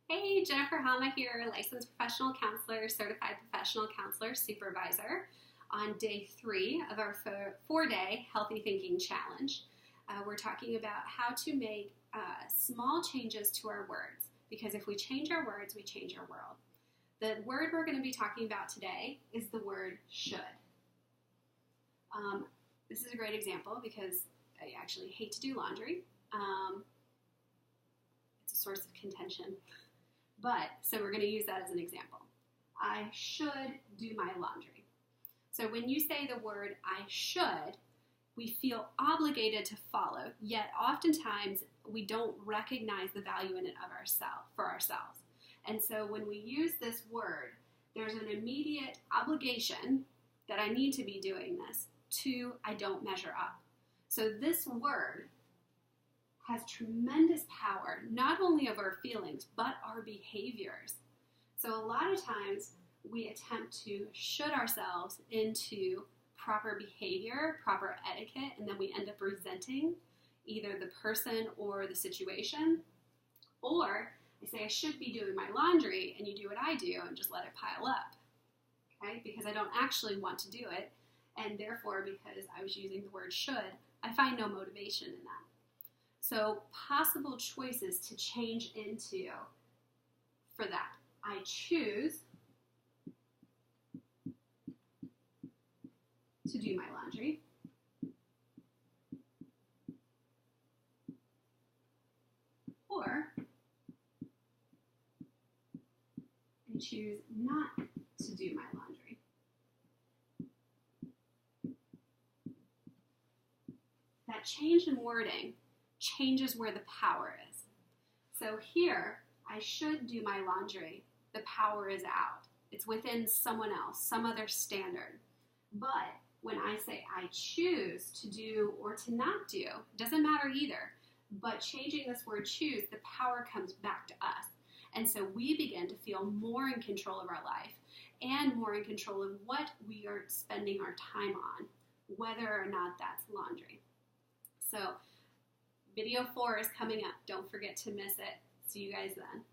Hey, Jennifer Hama here, licensed professional counselor, certified professional counselor, supervisor, on day 3 of our 4-day Healthy Thinking Challenge. We're talking about how to make small changes to our words, because if we change our words, we change our world. The word we're going to be talking about today is the word should. This is a great example because I actually hate to do laundry. It's a source of contention. So we're going to use that as an example. I should do my laundry. So when you say the word I should, we feel obligated to follow, yet oftentimes we don't recognize the value in it for ourselves. And so when we use this word, there's an immediate obligation that I need to be doing this to I don't measure up. So this word has tremendous power, not only of our feelings, but our behaviors. So a lot of times we attempt to should ourselves into proper behavior, proper etiquette, and then we end up resenting either the person or the situation. Or I say I should be doing my laundry, and you do what I do and just let it pile up, okay? Because I don't actually want to do it, and therefore, because I was using the word should, I find no motivation in that. So possible choices to change into for that. I choose to do my laundry. Or I choose not to do my laundry. That change in wording changes where the power is. So here, I should do my laundry. The power is out. It's within someone else, some other standard. But when I say I choose to do or to not do, it doesn't matter either. But changing this word choose, the power comes back to us. And so we begin to feel more in control of our life and more in control of what we are spending our time on, whether or not that's laundry. So video 4 is coming up. Don't forget to miss it. See you guys then.